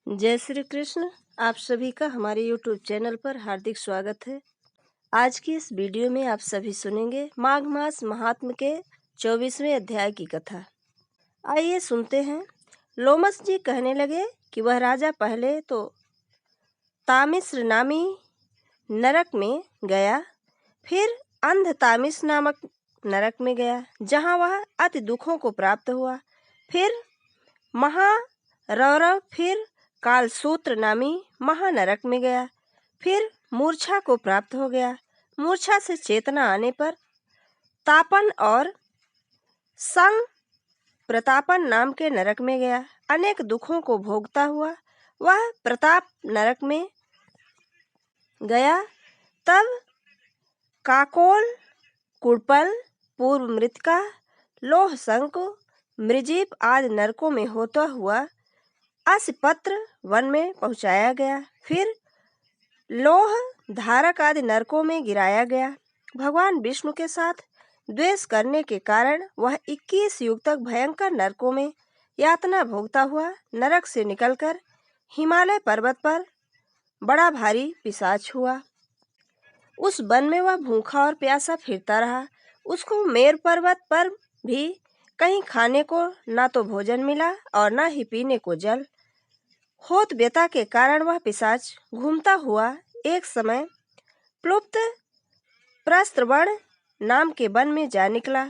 जय श्री कृष्ण। आप सभी का हमारे YouTube चैनल पर हार्दिक स्वागत है। आज की इस वीडियो में आप सभी सुनेंगे माघ मास महात्म्य के 24वें अध्याय की कथा। आइए सुनते हैं। लोमस जी कहने लगे कि वह राजा पहले तो तामिस्र नामी नरक में गया, फिर अंधतामिस नामक नरक में गया, जहाँ वह अति दुखों को प्राप्त हुआ। फिर महारौरव, फिर कालसूत्र नामी महानरक में गया, फिर मूर्छा को प्राप्त हो गया। मूर्छा से चेतना आने पर तापन और संग प्रतापन नाम के नरक में गया। अनेक दुखों को भोगता हुआ वह प्रताप नरक में गया। तब काकोल, कुड़पल, पूर्व मृतिका, लोह संक, मृजीप आदि नरकों में होता हुआ असिपत्र वन में पहुंचाया गया। फिर लोह धारक आदि नरकों में गिराया गया। भगवान विष्णु के साथ द्वेष करने के कारण वह 21 युग तक भयंकर नरकों में यातना भोगता हुआ नरक से निकलकर हिमालय पर्वत पर बड़ा भारी पिशाच हुआ। उस वन में वह भूखा और प्यासा फिरता रहा। उसको मेर पर्वत पर भी कहीं खाने को ना तो भोजन मिला और ना ही पीने को जल। होत व्यथा के कारण वह पिशाच घूमता हुआ एक समय प्लुप्त प्रस्त्रवण नाम के वन में जा निकला।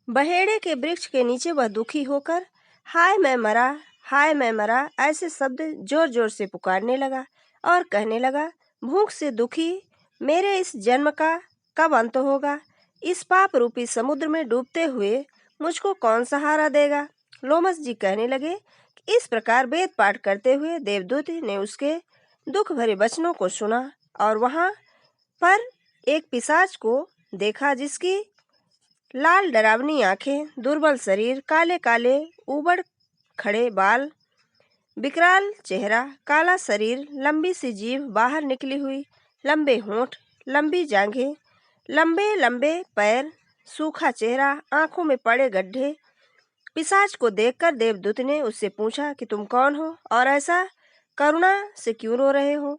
बहेड़े के वृक्ष के नीचे वह दुखी होकर हाय मैं मरा, हाय मैं मरा ऐसे शब्द जोर जोर से पुकारने लगा और कहने लगा, भूख से दुखी मेरे इस जन्म का कब अंत होगा? इस पाप रूपी समुद्र में डूबते हुए मुझको कौन सहारा देगा? लोमस जी कहने लगे कि इस प्रकार वेद पाठ करते हुए देवदूत ने उसके दुख भरे वचनों को सुना और वहां पर एक पिशाच को देखा, जिसकी लाल डरावनी आंखें, दुर्बल शरीर, काले काले उबड़ खड़े बाल, विकराल चेहरा, काला शरीर, लंबी सी जीभ बाहर निकली हुई, लंबे होंठ, लंबी जांघें, लंबे लंबे पैर, सूखा चेहरा, आंखों में पड़े गड्ढे। पिशाच को देखकर देवदूत ने उससे पूछा कि तुम कौन हो और ऐसा करुणा से क्यों रो रहे हो?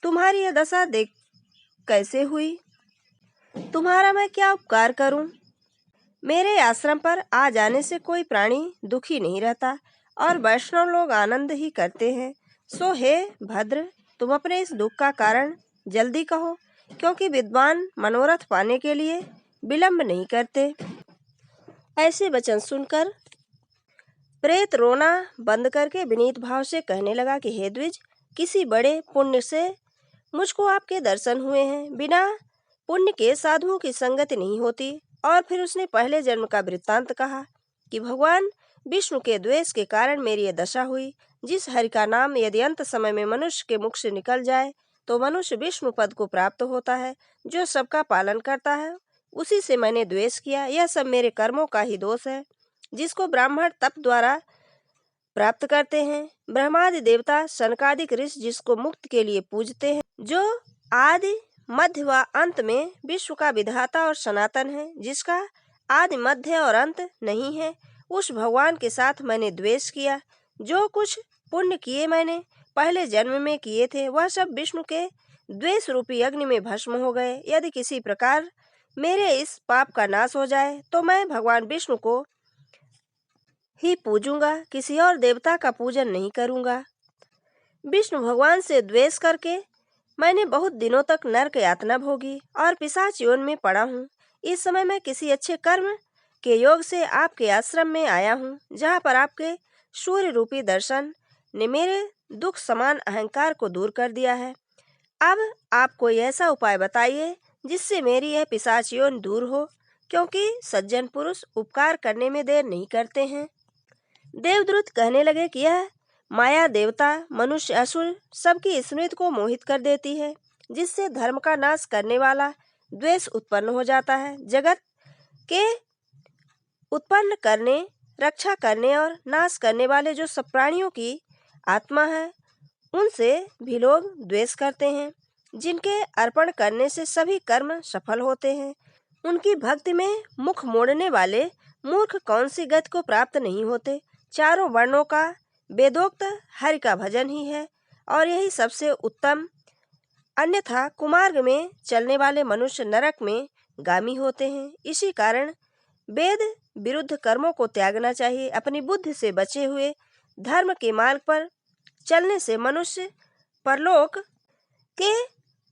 तुम्हारी यह दशा देख कैसे हुई? तुम्हारा मैं क्या उपकार करूं? मेरे आश्रम पर आ जाने से कोई प्राणी दुखी नहीं रहता और वैष्णव लोग आनंद ही करते हैं। सो हे भद्र, तुम अपने इस दुख का कारण जल्दी कहो, क्योंकि विद्वान मनोरथ पाने के लिए विलंब नहीं करते। ऐसे वचन सुनकर प्रेत रोना बंद करके विनीत भाव से कहने लगा कि हे द्विज, किसी बड़े पुण्य से मुझको आपके दर्शन हुए हैं। बिना पुण्य के साधुओं की संगति नहीं होती। और फिर उसने पहले जन्म का वृत्तांत कहा कि भगवान विष्णु के द्वेष के कारण मेरी यह दशा हुई। जिस हरि का नाम यदि अंत समय में मनुष्य के मुख से निकल जाए तो मनुष्य विष्णु पद को प्राप्त होता है, जो सबका पालन करता है। उसी से मैंने द्वेष किया। यह सब मेरे कर्मों का ही दोष है, जिसको ब्राह्मण तप द्वारा प्राप्त करते हैं। ब्रह्मादि देवता सनकादिक ऋषि जिसको मुक्त के लिए पूजते हैं, जो आदि मध्य व अंत में विश्व का विधाता और सनातन है, जिसका आदि मध्य और अंत नहीं है, उस भगवान के साथ मैंने द्वेष किया। जो कुछ पुण्य किए मैंने पहले जन्म में किए थे, वह सब विष्णु के द्वेष रूपी अग्नि में भस्म हो गए। यदि किसी प्रकार मेरे इस पाप का नाश हो जाए तो मैं भगवान विष्णु को ही पूजूंगा, किसी और देवता का पूजन नहीं करूंगा। विष्णु भगवान से द्वेष करके मैंने बहुत दिनों तक नरक यातना भोगी और पिशाच योनि में पड़ा हूँ। इस समय मैं किसी अच्छे कर्म के योग से आपके आश्रम में आया हूँ, जहाँ पर आपके सूर्य रूपी दर्शन ने मेरे दुख समान अहंकार को दूर कर दिया है। अब आप कोई ऐसा उपाय बताइए जिससे मेरी यह पिशाच योनि दूर हो, क्योंकि सज्जन पुरुष उपकार करने में देर नहीं करते हैं। देवदूत कहने लगे कि यह माया देवता, मनुष्य, असुर सबकी स्मृति को मोहित कर देती है, जिससे धर्म का नाश करने वाला द्वेष उत्पन्न हो जाता है। जगत के उत्पन्न करने, रक्षा करने और नाश करने वाले जो सब प्राणियों की आत्मा है, उनसे भी लोग द्वेष करते हैं, जिनके अर्पण करने से सभी कर्म सफल होते हैं। उनकी भक्ति में मुख मोड़ने वाले मूर्ख कौन सी गति को प्राप्त नहीं होते। चारों वर्णों का वेदोक्त हरि का भजन ही है और यही सबसे उत्तम। अन्यथा कुमार्ग में चलने वाले मनुष्य नरक में गामी होते हैं। इसी कारण वेद विरुद्ध कर्मों को त्यागना चाहिए। अपनी बुद्धि से बचे हुए धर्म के मार्ग पर चलने से मनुष्य परलोक के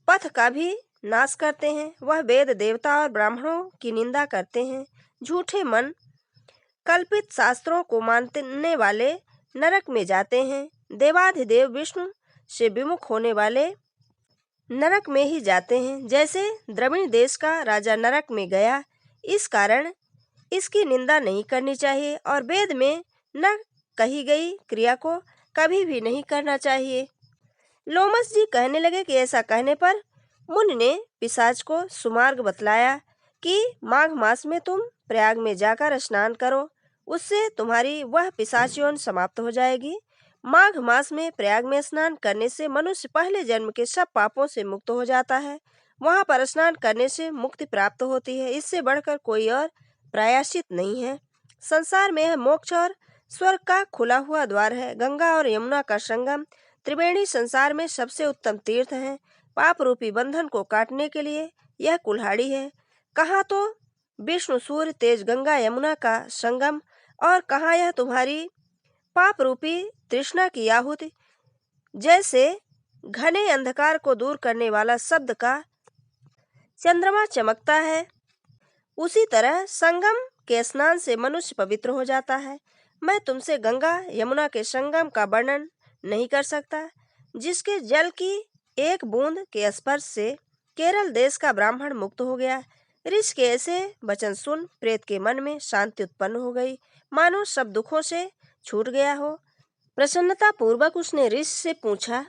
पथ का भी नाश करते हैं। वह वेद, देवता और ब्राह्मणों की निंदा करते हैं। झूठे मन कल्पित शास्त्रों को मानने वाले नरक में जाते हैं। देवाधिदेव विष्णु से विमुख होने वाले नरक में ही जाते हैं। जैसे द्रविड़ देश का राजा नरक में गया। इस कारण इसकी निंदा नहीं करनी चाहिए और वेद में न कही गई क्रिया को कभी भी नहीं करना चाहिए। लोमस जी कहने लगे कि ऐसा कहने पर मुनि ने पिशाच को सुमार्ग बतलाया कि माघ मास में तुम प्रयाग में जाकर स्नान करो, उससे तुम्हारी वह पिशाच यौन समाप्त हो जाएगी। माघ मास में प्रयाग में स्नान करने से मनुष्य पहले जन्म के सब पापों से मुक्त हो जाता है। वहां पर स्नान करने से मुक्ति प्राप्त होती है। इससे बढ़कर कोई और प्रायश्चित नहीं है। संसार में मोक्ष और स्वर्ग का खुला हुआ द्वार है। गंगा और यमुना का संगम त्रिवेणी संसार में सबसे उत्तम तीर्थ है। पाप रूपी बंधन को काटने के लिए यह कुल्हाड़ी है। कहाँ तो विष्णु सूर्य तेज गंगा यमुना का संगम और कहाँ यह तुम्हारी पाप रूपी तृष्णा की आहुति। जैसे घने अंधकार को दूर करने वाला शब्द का चंद्रमा चमकता है, उसी तरह संगम के स्नान से मनुष्य पवित्र हो जाता है। मैं तुमसे गंगा यमुना के संगम का वर्णन नहीं कर सकता, जिसके जल की एक बूंद के स्पर्श से केरल देश का ब्राह्मण मुक्त हो गया। ऋषि के ऐसे वचन सुन प्रेत के मन में शांति उत्पन्न हो गई, मानो सब दुखों से छूट गया हो। प्रसन्नता पूर्वक उसने ऋषि से पूछा।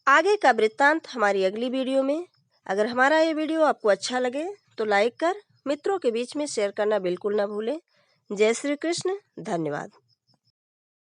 आगे का वृत्तांत हमारी अगली वीडियो में। अगर हमारा ये वीडियो आपको अच्छा लगे तो लाइक कर मित्रों के बीच में शेयर करना बिल्कुल ना भूलें। जय श्री कृष्ण। धन्यवाद।